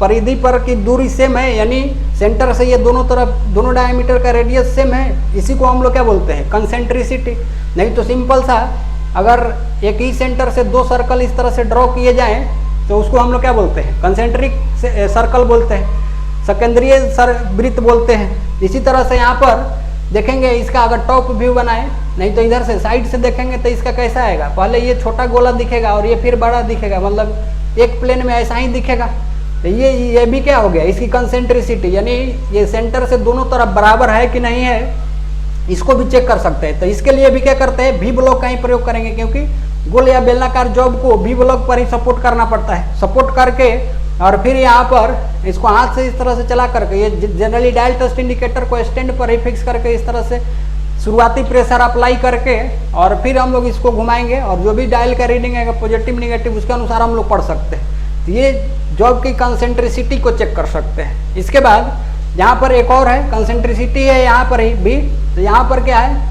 परिधि पर की दूरी सेम है, यानी सेंटर से ये दोनों तरफ दोनों डायमीटर का रेडियस सेम है। इसी को हम लोग क्या बोलते हैं, कंसेंट्रिसिटी। नहीं तो सिंपल सा, अगर एक ही सेंटर से दो सर्कल इस तरह से ड्रॉ किए जाएं तो उसको हम लोग क्या बोलते हैं, कंसेंट्रिक सर्कल बोलते हैं, सेकेंडरी वृत्त बोलते हैं। इसी तरह से यहाँ पर देखेंगे, इसका अगर टॉप व्यू बनाए, नहीं तो इधर से साइड से देखेंगे तो इसका कैसा आएगा, पहले ये छोटा गोला दिखेगा और ये फिर बड़ा दिखेगा, मतलब एक प्लेन में ऐसा ही दिखेगा। तो ये भी क्या हो गया, इसकी कंसेंट्रिसिटी, यानी ये सेंटर से दोनों तरफ बराबर है कि नहीं है, इसको भी चेक कर सकते हैं। तो इसके लिए भी क्या करते हैं, भी ब्लॉक का ही प्रयोग करेंगे, क्योंकि गोल या बेलनाकार जॉब को भी ब्लॉक पर ही सपोर्ट करना पड़ता है। सपोर्ट करके और फिर यहाँ पर इसको हाथ से इस तरह से चला करके, ये जनरली डायल टेस्ट इंडिकेटर को स्टैंड पर ही फिक्स करके इस तरह से शुरुआती प्रेशर अप्लाई करके, और फिर हम लोग इसको घुमाएंगे, और जो भी डायल का रीडिंग है पॉजिटिव निगेटिव उसके अनुसार हम लोग पढ़ सकते हैं। तो ये जॉब की कंसेंट्रिसिटी को चेक कर सकते हैं। इसके बाद यहाँ पर एक और है, कंसेंट्रिसिटी है यहाँ पर ही भी। तो यहाँ पर क्या है,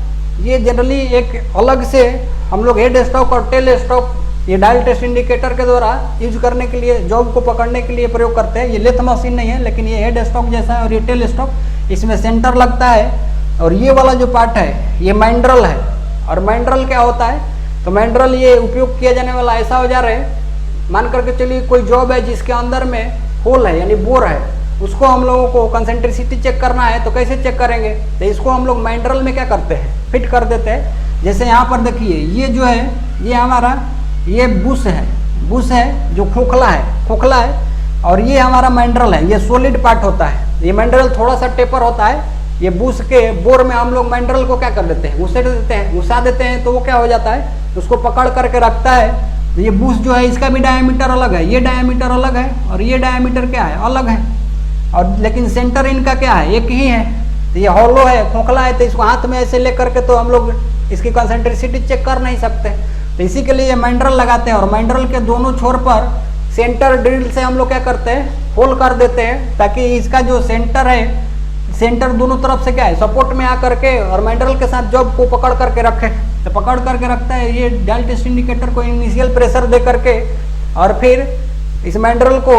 ये जनरली एक अलग से हम लोग हेड स्टॉक और टेल स्टॉक ये डायल टेस्ट इंडिकेटर के द्वारा यूज करने के लिए, जॉब को पकड़ने के लिए प्रयोग करते हैं। ये लेथ मशीन नहीं है, लेकिन ये हेड स्टॉक जैसा है, और ये टेल स्टॉक, इसमें सेंटर लगता है, और ये वाला जो पार्ट है ये मैंड्रल है। और मैंड्रल क्या होता है, तो मैंड्रल ये उपयोग किया जाने वाला ऐसा औजार है, मान करके चलिए कोई जॉब है जिसके अंदर में होल है यानी बोर है, उसको हम लोगों को कंसेंट्रिसिटी चेक करना है, तो कैसे चेक करेंगे, तो इसको हम लोग मैंड्रल में क्या करते हैं, फिट कर देते हैं। जैसे यहाँ पर देखिए, ये जो है ये हमारा ये बुश है जो खोखला है, और ये हमारा मैंड्रल है, ये सॉलिड पार्ट होता है। ये मैंड्रल थोड़ा सा टेपर होता है, ये बुश के बोर में हम लोग मैंड्रल को क्या कर देते हैं, घुसा देते हैं, तो वो क्या हो जाता है, उसको पकड़ करके रखता है। ये बुश जो है इसका भी डायमीटर अलग है, ये डायमीटर अलग है, और ये डायमीटर क्या है, अलग है, और लेकिन सेंटर इनका क्या है, एक ही है। तो ये हॉलो है, खोखला है, तो इसको हाथ में ऐसे लेकर के तो हम लोग इसकी कंसेंट्रिसिटी चेक कर नहीं सकते। तो इसी के लिए मैंड्रल लगाते हैं, और मैंड्रल के दोनों छोर पर सेंटर ड्रिल से हम लोग क्या करते हैं, होल कर देते हैं, ताकि इसका जो सेंटर है, सेंटर दोनों तरफ से क्या है, सपोर्ट में आकर के और मैंड्रल के साथ जॉब को पकड़ करके रखे। तो पकड़ करके रखता है ये डायल टेस्ट इंडिकेटर को इनिशियल प्रेशर दे करके, और फिर इस मैंड्रल को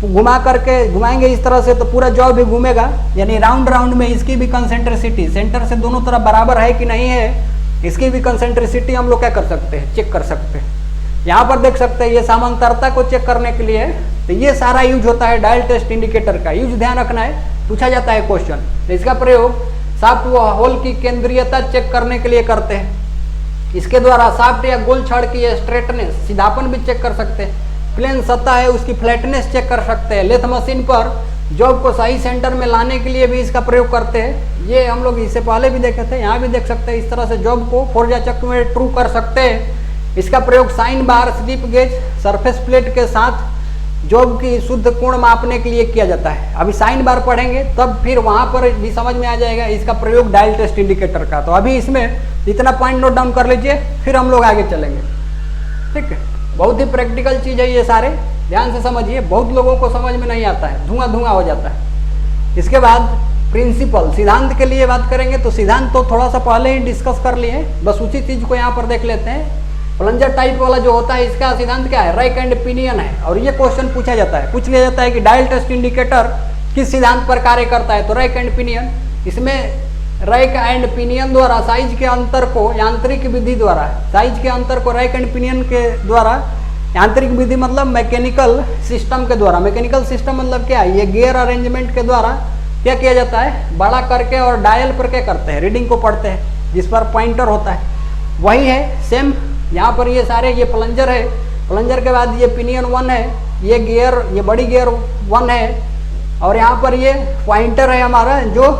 घुमाएंगे इस तरह से, तो पूरा जॉब भी घूमेगा, यानी राउंड में इसकी भी कंसेंट्रिसिटी सेंटर से दोनों तरफ बराबर है कि नहीं है, इसकी भी कंसेंट्रिसिटी हम लोग क्या कर सकते हैं, चेक कर सकते हैं। यहाँ पर देख सकते हैं ये समांतरता को चेक करने के लिए। तो ये सारा यूज होता है डायल टेस्ट इंडिकेटर का, यूज ध्यान रखना है, पूछा जाता है क्वेश्चन। तो इसका प्रयोग शाफ्ट व होल की केंद्रीयता चेक करने के लिए करते हैं। इसके द्वारा शाफ्ट या गोल छड़ की स्ट्रेटनेस, सीधापन भी चेक कर सकते हैं, प्लेन सतह है उसकी फ्लैटनेस चेक कर सकते हैं। लेथ मशीन पर जॉब को सही सेंटर में लाने के लिए भी इसका प्रयोग करते हैं। ये हम लोग इससे पहले भी देखे थे, यहाँ भी देख सकते हैं, इस तरह से जॉब को फोर्जा चक्र में ट्रू कर सकते हैं। इसका प्रयोग sine bar, slip gauge, surface plate के साथ जॉब की शुद्ध कोण मापने के लिए किया जाता है। अभी साइन बार पढ़ेंगे तब फिर वहाँ पर भी समझ में आ जाएगा इसका प्रयोग डायल टेस्ट इंडिकेटर का। तो अभी इसमें इतना पॉइंट नोट डाउन कर लीजिए, फिर हम लोग आगे चलेंगे। ठीक है, बहुत ही प्रैक्टिकल चीज़ है ये, सारे ध्यान से समझिए, बहुत लोगों को समझ में नहीं आता है, धुआं हो जाता है। इसके बाद प्रिंसिपल, सिद्धांत के लिए बात करेंगे। तो सिद्धांत तो थोड़ा सा पहले ही डिस्कस कर लिए, बस उसी चीज़ को यहाँ पर देख लेते हैं। प्लंजर टाइप वाला जो होता है इसका सिद्धांत क्या है, रैक एंड पिनियन है। और ये क्वेश्चन पूछ लिया जाता है कि डायल टेस्ट इंडिकेटर किस सिद्धांत पर कार्य करता है, तो रैक एंड पिनियन। इसमें रैक एंड पिनियन द्वारा साइज के अंतर को यांत्रिक विधि द्वारा, साइज के अंतर को रैक एंड पिनियन के द्वारा, यांत्रिक विधि मतलब मैकेनिकल सिस्टम के द्वारा, मैकेनिकल सिस्टम मतलब क्या है, ये गियर अरेंजमेंट के द्वारा क्या किया जाता है, बड़ा करके और डायल पर क्या करते हैं, रीडिंग को पढ़ते हैं, जिस पर पॉइंटर होता है वही है सेम। यहाँ पर ये सारे, ये प्लंजर है, प्लंजर के बाद ये पिनियन 1 है, ये गियर, ये बड़ी गियर 1 है, और यहाँ पर ये पॉइंटर है हमारा, जो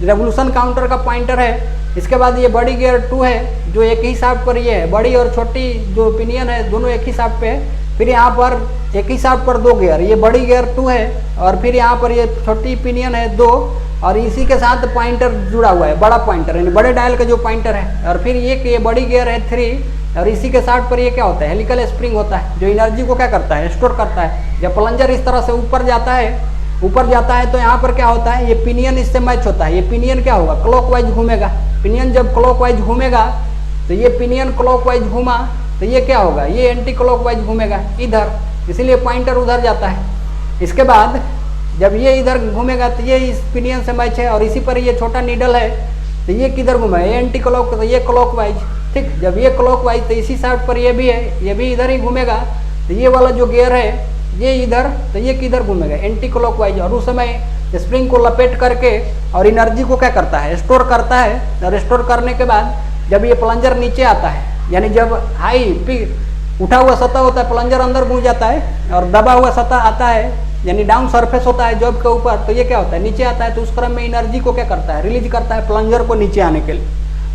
रेवोल्यूशन काउंटर का पॉइंटर है। इसके बाद ये बड़ी गियर 2 है जो एक ही शाफ्ट पर ये है, बड़ी और छोटी जो पिनियन है दोनों एक ही शाफ्ट पे है। फिर यहाँ पर एक ही शाफ्ट पर 2 गियर, ये बड़ी गियर 2 है और फिर यहाँ पर ये छोटी पिनियन है 2 और इसी के साथ पॉइंटर जुड़ा हुआ है, बड़ा पॉइंटर यानी बड़े डायल का जो पॉइंटर है। और फिर ये बड़ी गियर है 3 और इसी के साथ पर ये क्या होता है, हेलिकल स्प्रिंग होता है जो एनर्जी को क्या करता है, स्टोर करता है। जब प्लंजर इस तरह से ऊपर जाता है तो यहाँ पर क्या होता है, ये पिनियन इससे मैच होता है। ये पिनियन क्या होगा, क्लॉकवाइज घूमेगा। पिनियन जब क्लॉकवाइज घूमेगा तो ये पिनियन क्लॉकवाइज घूमा तो ये क्या होगा, ये एंटी क्लॉकवाइज घूमेगा इधर, इसीलिए पॉइंटर उधर जाता है। इसके बाद जब ये इधर घूमेगा तो ये इस पिनियन से मैच है और इसी पर ये छोटा नीडल है तो ये किधर घूमा, ये एंटी क्लॉक, तो ये क्लॉकवाइज। ठीक, जब ये क्लॉकवाइज तो इसी साइड पर ये भी है, ये भी इधर ही घूमेगा। तो ये वाला जो गियर है ये इधर, तो ये किधर घूमेगा, एंटी क्लॉकवाइज। और उस समय स्प्रिंग को लपेट करके और एनर्जी को क्या करता है, स्टोर करता है। और स्टोर करने के बाद जब ये प्लंजर नीचे आता है, यानी जब हाई उठा हुआ सतह होता है, प्लंजर अंदर घुस जाता है और दबा हुआ सतह आता है यानी डाउन सरफेस होता है जॉब के ऊपर, तो ये क्या होता है, नीचे आता है। तो उस क्रम में एनर्जी को क्या करता है, रिलीज करता है प्लंजर को नीचे आने के लिए।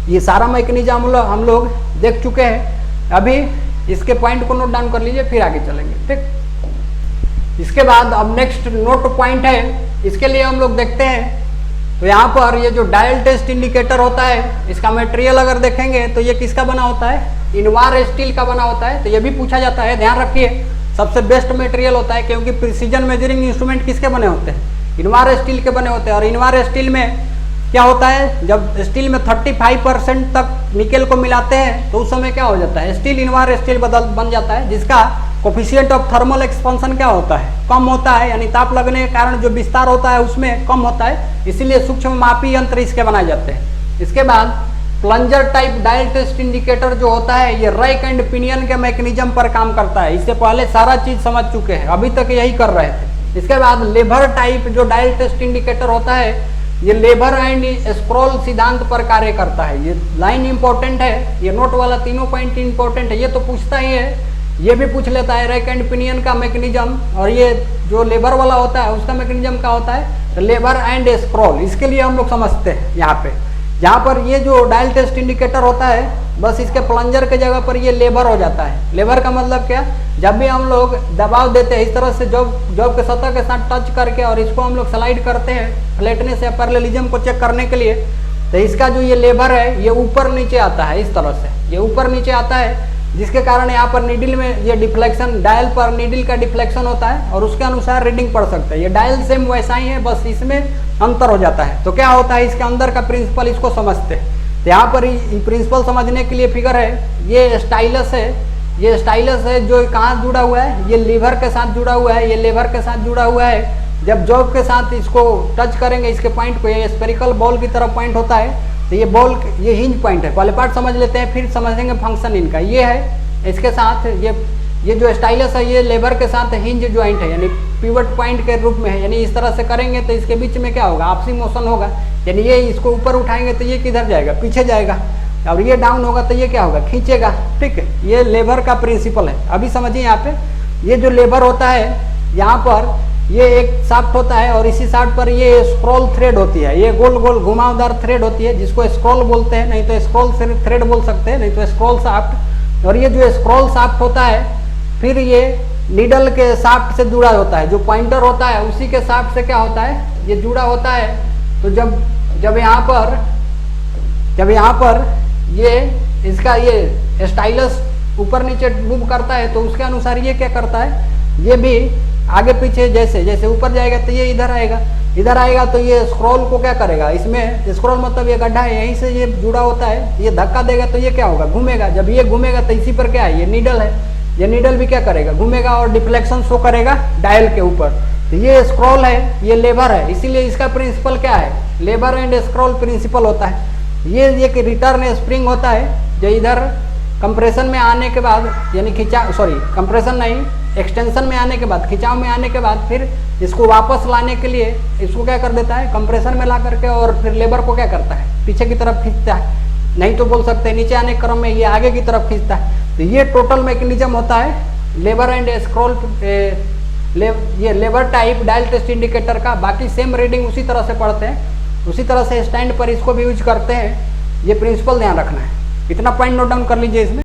ये सारा मैकेनिज्म हम लोग देख चुके हैं। अभी इसके पॉइंट को नोट डाउन कर लीजिए, फिर आगे चलेंगे। ठीक, इसके बाद अब नेक्स्ट नोट पॉइंट है, इसके लिए हम लोग देखते हैं। तो यहाँ पर ये जो डायल टेस्ट इंडिकेटर होता है, इसका मटेरियल अगर देखेंगे तो ये किसका बना होता है, इनवार स्टील का बना होता है। तो ये भी पूछा जाता है, ध्यान रखिए, सबसे बेस्ट मटेरियल होता है क्योंकि प्रिसीजन मेजरिंग इंस्ट्रूमेंट किसके बने होते हैं, इनवार स्टील के बने होते हैं। और इनवार स्टील में क्या होता है, जब स्टील में 35% तक निकेल को मिलाते हैं तो उस समय क्या हो जाता है, स्टील इनवार स्टील बन जाता है, जिसका कोफिशिएंट ऑफ थर्मल एक्सपेंशन क्या होता है, कम होता है। यानी ताप लगने के कारण जो विस्तार होता है उसमें कम होता है, इसीलिए सूक्ष्म मापी यंत्र इसके बनाए जाते हैं। इसके बाद plunger type dial test indicator जो होता है ये रैक एंड पिनियन के मैकेनिज्म पर काम करता है। इससे पहले सारा चीज समझ चुके हैं, अभी तक यही कर रहे थे। इसके बाद लेबर टाइप जो डायल टेस्ट इंडिकेटर होता है ये लेबर एंड स्क्रॉल सिद्धांत पर कार्य करता है। ये लाइन इंपॉर्टेंट है, ये नोट वाला तीनों पॉइंट इंपॉर्टेंट है। ये तो पूछता ही है, ये भी पूछ लेता है रैक एंड पिनियन का मैकेनिज्म, और ये जो लेबर वाला होता है उसका मैकेनिज्म क्या होता है, तो लेबर एंड स्क्रॉल। इसके लिए हम लोग समझते हैं यहाँ पर ये जो डायल टेस्ट इंडिकेटर होता है बस इसके प्लंजर के जगह पर ये लेबर हो जाता है। लेबर का मतलब क्या, जब भी हम लोग दबाव देते हैं इस तरह से जॉब के सतह के साथ टच करके और इसको हम लोग स्लाइड करते हैं फ्लैटनेस या पैरेललिज्म को चेक करने के लिए, तो इसका जो ये लेबर है ये ऊपर नीचे आता है, इस तरह से ये ऊपर नीचे आता है, जिसके कारण यहाँ पर नीडल में ये डिफ्लेक्शन, डायल पर नीडल का डिफ्लेक्शन होता है और उसके अनुसार रीडिंग पढ़ सकते हैं। ये डायल सेम वैसा ही है, बस इसमें अंतर हो जाता है। तो क्या होता है, इसके अंदर का प्रिंसिपल इसको समझते हैं। तो यहाँ पर प्रिंसिपल समझने के लिए फिगर है, ये स्टाइलस है, ये स्टाइलस है जो कहाँ जुड़ा हुआ है, ये लीवर के साथ जुड़ा हुआ है, ये लीवर के साथ जुड़ा हुआ है। जब जॉब के साथ इसको टच करेंगे इसके पॉइंट को, ये स्पेरिकल बॉल की तरह पॉइंट होता है, तो ये बॉल, ये हिंज पॉइंट है। पहले पार्ट समझ लेते हैं फिर समझेंगे फंक्शन इनका। ये है इसके साथ ये जो स्टाइलस है ये लेबर के साथ हिंज ज्वाइंट है, यानी पिवट पॉइंट के रूप में है। यानी इस तरह से करेंगे तो इसके बीच में क्या होगा, आपसी मोशन होगा। यानी ये इसको ऊपर उठाएंगे तो ये किधर जाएगा, पीछे जाएगा, और ये डाउन होगा तो ये क्या होगा, खींचेगा। ठीक है, ये लेबर का प्रिंसिपल है। अभी समझिए यहाँ पे, ये जो लेबर होता है यहाँ पर ये एक शाफ्ट होता है और इसी शाफ्ट पर ये स्क्रॉल थ्रेड होती है, ये गोल गोल घुमावदार थ्रेड होती है जिसको स्क्रॉल बोलते हैं, नहीं तो स्क्रॉल थ्रेड बोल सकते हैं, नहीं तो स्क्रॉल शाफ्ट। और ये जो स्क्रॉल शाफ्ट होता है फिर ये नीडल के शाफ्ट से जुड़ा होता है, जो पॉइंटर होता है उसी के शाफ्ट से क्या होता है, ये जुड़ा होता है। तो जब यहाँ पर ये इसका ये स्टाइलस ऊपर नीचे मूव करता है तो उसके अनुसार ये क्या करता है, ये भी आगे पीछे जैसे जैसे ऊपर जाएगा तो ये इधर आएगा तो ये स्क्रॉल को क्या करेगा, इसमें स्क्रॉल मतलब ये गड्ढा है, यहीं से ये जुड़ा होता है, ये धक्का देगा तो ये क्या होगा, घूमेगा। जब ये घूमेगा तो इसी पर क्या है, ये नीडल है, ये नीडल भी क्या करेगा, घूमेगा और डिफ्लेक्शन शो करेगा डायल के ऊपर। तो ये स्क्रॉल है, ये लेबर है, इसीलिए इसका प्रिंसिपल क्या है, लेबर एंड स्क्रॉल प्रिंसिपल होता है। ये एक रिटर्न स्प्रिंग होता है जो इधर कंप्रेशन में आने के बाद, यानी कंप्रेशन नहीं, एक्सटेंशन में आने के बाद, खिंचाव में आने के बाद फिर इसको वापस लाने के लिए इसको क्या कर देता है, कंप्रेशन में ला करके, और फिर लेबर को क्या करता है, पीछे की तरफ खींचता है, नहीं तो बोल सकते हैं नीचे आने के क्रम में ये आगे की तरफ खींचता है। तो ये टोटल मैकेनिज्म होता है लेबर एंड स्क्रॉल, ये लेबर टाइप डायल टेस्ट इंडिकेटर का। बाकी सेम रीडिंग उसी तरह से पढ़ते हैं, उसी तरह से स्टैंड पर इसको भी यूज करते हैं। ये प्रिंसिपल ध्यान रखना है। इतना पॉइंट नोट डाउन कर लीजिए इसमें।